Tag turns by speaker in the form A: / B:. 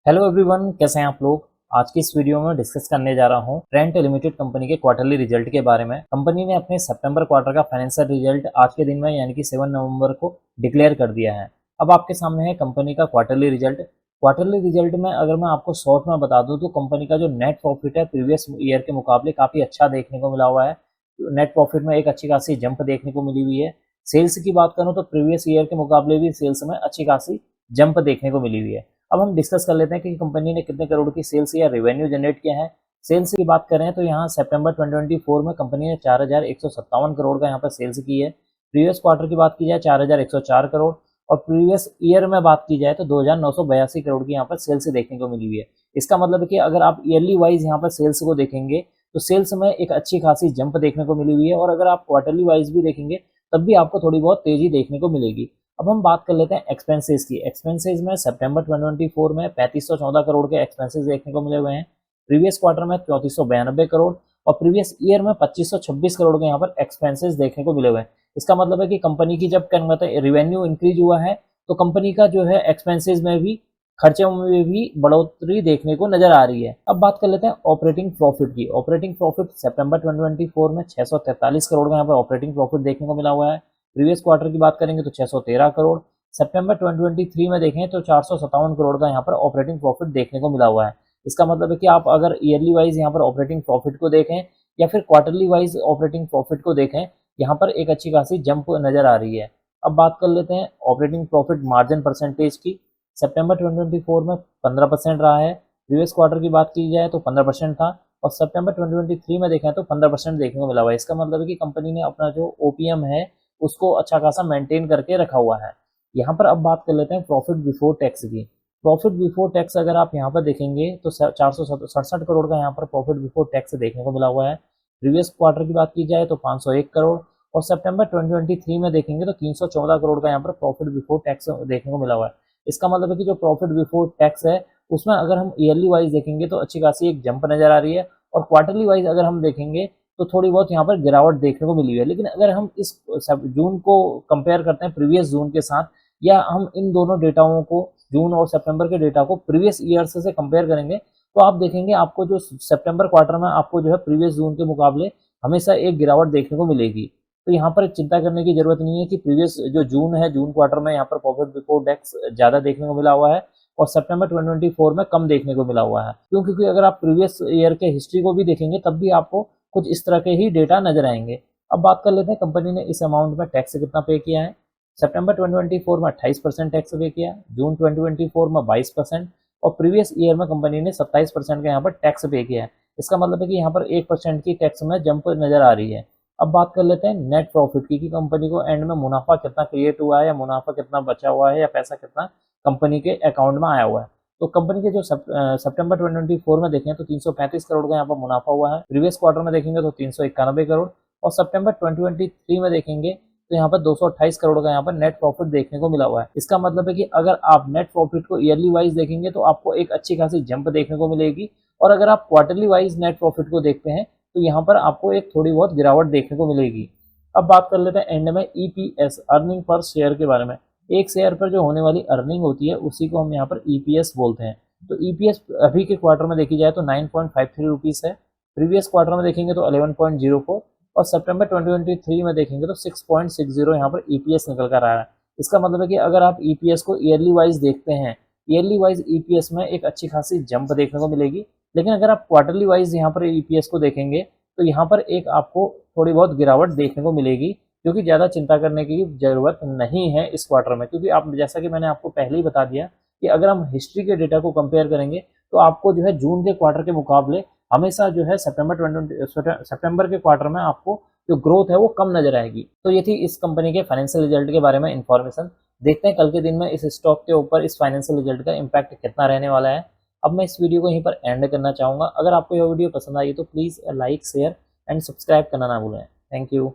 A: Hello everyone, कैसे हैं आप लोग। आज की इस वीडियो में डिस्कस करने जा रहा हूं ट्रेंट लिमिटेड कंपनी के क्वार्टरली रिजल्ट के बारे में। कंपनी ने अपने सितंबर क्वार्टर का फाइनेंशियल रिजल्ट आज के दिन में यानी कि 7 नवंबर को डिक्लेयर कर दिया है। अब आपके सामने है कंपनी का क्वार्टरली रिजल्ट। क्वार्टरली रिजल्ट में अगर मैं आपको शॉर्ट में बता दूं तो कंपनी का जो नेट प्रॉफिट है प्रीवियस ईयर के मुकाबले काफी अच्छा देखने को मिला हुआ है। नेट प्रॉफिट में एक अच्छी खासी जंप देखने को मिली हुई है। सेल्स की बात करूं तो प्रीवियस ईयर के मुकाबले भी सेल्स में अच्छी खासी जंप देखने को मिली हुई है। अब हम डिस्कस कर लेते हैं कि कंपनी ने कितने करोड़ की सेल्स या रेवेन्यू जनरेट किया है। सेल्स की बात करें तो यहाँ सितंबर 2024 में कंपनी ने 4157 करोड़ का यहाँ पर सेल्स की है। प्रीवियस क्वार्टर की बात की जाए 4104 करोड़, और प्रीवियस ईयर में बात की जाए तो 2982 करोड़ की यहाँ पर सेल्स देखने को मिली हुई है। इसका मतलब है कि अगर आप ईयरली वाइज यहाँ पर सेल्स को देखेंगे तो सेल्स में एक अच्छी खासी जंप देखने को मिली हुई है, और अगर आप क्वार्टरली वाइज भी देखेंगे तब भी आपको थोड़ी बहुत तेजी देखने को मिलेगी। अब हम बात कर लेते हैं एक्सपेंसेस की। एक्सपेंसेस में सितंबर 2024 में 3514 करोड़ के एक्सपेंसेस देखने को मिले हुए हैं। प्रीवियस क्वार्टर में 3492 करोड़ और प्रीवियस ईयर में 2526 करोड़ के यहाँ पर एक्सपेंसेस देखने को मिले हुए हैं। इसका मतलब है कि कंपनी की जब रिवेन्यू इंक्रीज हुआ है तो कंपनी का जो है एक्सपेंसेस में भी, खर्चों में भी बढ़ोतरी देखने को नजर आ रही है। अब बात कर लेते हैं ऑपरेटिंग प्रॉफिट की। ऑपरेटिंग प्रॉफिट सितंबर 2024 में 643 करोड़ का यहाँ पर ऑपरेटिंग प्रॉफिट देखने को मिला हुआ है। प्रीवियस क्वार्टर की बात करेंगे तो 613 करोड़। सितंबर 2023 में देखें तो 457 करोड़ का यहाँ पर ऑपरेटिंग प्रॉफिट देखने को मिला हुआ है। इसका मतलब है कि आप अगर ईयरली वाइज यहाँ पर ऑपरेटिंग प्रॉफिट को देखें या फिर क्वार्टरली वाइज ऑपरेटिंग प्रॉफिट को देखें, यहाँ पर एक अच्छी खासी जंप नजर आ रही है। अब बात कर लेते हैं ऑपरेटिंग प्रॉफिट मार्जिन परसेंटेज की। सितंबर 2024 में 15% रहा है। प्रीवियस क्वार्टर की बात की जाए तो 15% था, और सितंबर 2023 में देखें तो 15% देखने को मिला हुआ है। इसका मतलब है कि कंपनी ने अपना जो ओपीएम है उसको अच्छा खासा मेंटेन करके रखा हुआ है। यहाँ पर अब बात कर लेते हैं प्रॉफिट बिफोर टैक्स की। प्रॉफिट बिफोर टैक्स अगर आप यहाँ पर देखेंगे तो 467 करोड़ का यहाँ पर प्रॉफिट बिफोर टैक्स देखने को मिला हुआ है। प्रीवियस क्वार्टर की बात की जाए तो 501 करोड़, और सितंबर 2023 में देखेंगे तो 314 करोड़ का यहाँ पर प्रॉफिट बिफोर टैक्स देखने को मिला हुआ है। इसका मतलब है कि जो प्रॉफिट बिफोर टैक्स है उसमें अगर हम ईयरली वाइज देखेंगे तो अच्छी खासी एक जंप नजर आ रही है, और क्वार्टरली वाइज अगर हम देखेंगे तो थोड़ी बहुत यहाँ पर गिरावट देखने को मिली है। लेकिन अगर हम इस जून को कंपेयर करते हैं प्रीवियस जून के साथ, या हम इन दोनों डेटाओं को, जून और सितंबर के डेटा को प्रीवियस ईयर से कंपेयर करेंगे तो आप देखेंगे आपको जो सितंबर क्वार्टर में आपको जो है प्रीवियस जून के मुकाबले हमेशा एक गिरावट देखने को मिलेगी। तो यहाँ पर चिंता करने की जरूरत नहीं है कि प्रीवियस जो जून है, जून क्वार्टर में यहाँ पर प्रॉफिट बिफोर टैक्स ज्यादा देखने को मिला हुआ है और सितंबर 2024 में कम देखने को मिला हुआ है। क्योंकि अगर आप प्रीवियस ईयर के हिस्ट्री को भी देखेंगे तब भी आपको कुछ इस तरह के ही डेटा नजर आएंगे। अब बात कर लेते हैं कंपनी ने इस अमाउंट में टैक्स कितना पे किया है। सितंबर 2024 में 28% टैक्स पे किया, जून 2024 में 22%, और प्रीवियस ईयर में कंपनी ने 27% का यहाँ पर टैक्स पे किया है। इसका मतलब है कि यहाँ पर 1% की टैक्स में जंप नजर आ रही है। अब बात कर लेते हैं नेट प्रॉफिट की कि कंपनी को एंड में मुनाफा कितना क्रिएट हुआ है, या मुनाफा कितना बचा हुआ है, या पैसा कितना कंपनी के अकाउंट में आया हुआ है। तो कंपनी के जो सितंबर 2024 में देखें तो 335 करोड़ का यहाँ पर मुनाफा हुआ है। प्रीवियस क्वार्टर में देखेंगे तो 391 करोड़, और सितंबर 2023 में देखेंगे तो यहाँ पर 228 करोड़ का यहाँ पर नेट प्रॉफिट देखने को मिला हुआ है। इसका मतलब है कि अगर आप नेट प्रॉफिट को ईयरली वाइज देखेंगे तो आपको एक अच्छी खासी जंप देखने को मिलेगी, और अगर आप क्वार्टरली वाइज नेट प्रॉफिट को देखते हैं तो यहाँ पर आपको एक थोड़ी बहुत गिरावट देखने को मिलेगी। अब बात कर लेते हैं एंड में ईपीएस, अर्निंग पर शेयर के बारे में। एक शेयर पर जो होने वाली अर्निंग होती है उसी को हम यहाँ पर ईपीएस बोलते हैं। तो ईपीएस अभी के क्वार्टर में देखी जाए तो 9.53 रुपीस है। प्रीवियस क्वार्टर में देखेंगे तो 11.04, और सितंबर 2023 में देखेंगे तो 6.60 यहाँ पर ईपीएस निकल कर आया है। इसका मतलब है कि अगर आप ईपीएस को ईयरली वाइज देखते हैं, ईयरली वाइज ईपीएस में एक अच्छी खासी जंप देखने को मिलेगी। लेकिन अगर आप क्वार्टरली वाइज यहाँ पर ईपीएस को देखेंगे तो यहाँ पर एक आपको थोड़ी बहुत गिरावट देखने को मिलेगी, क्योंकि ज़्यादा चिंता करने की ज़रूरत नहीं है इस क्वार्टर में। क्योंकि आप, जैसा कि मैंने आपको पहले ही बता दिया कि अगर हम हिस्ट्री के डेटा को कंपेयर करेंगे तो आपको जो है जून के क्वार्टर के मुकाबले हमेशा जो है सितंबर के क्वार्टर में आपको जो ग्रोथ है वो कम नजर आएगी। तो ये थी इस कंपनी के फाइनेंशियल रिजल्ट के बारे में इंफॉर्मेशन। देखते हैं कल के दिन में इस स्टॉक के ऊपर इस फाइनेंशियल रिजल्ट का इम्पैक्ट कितना रहने वाला है। अब मैं इस वीडियो को यहीं पर एंड करना चाहूँगा। अगर आपको यह वीडियो पसंद आई तो please like, share and subscribe करना ना भूलें। Thank you.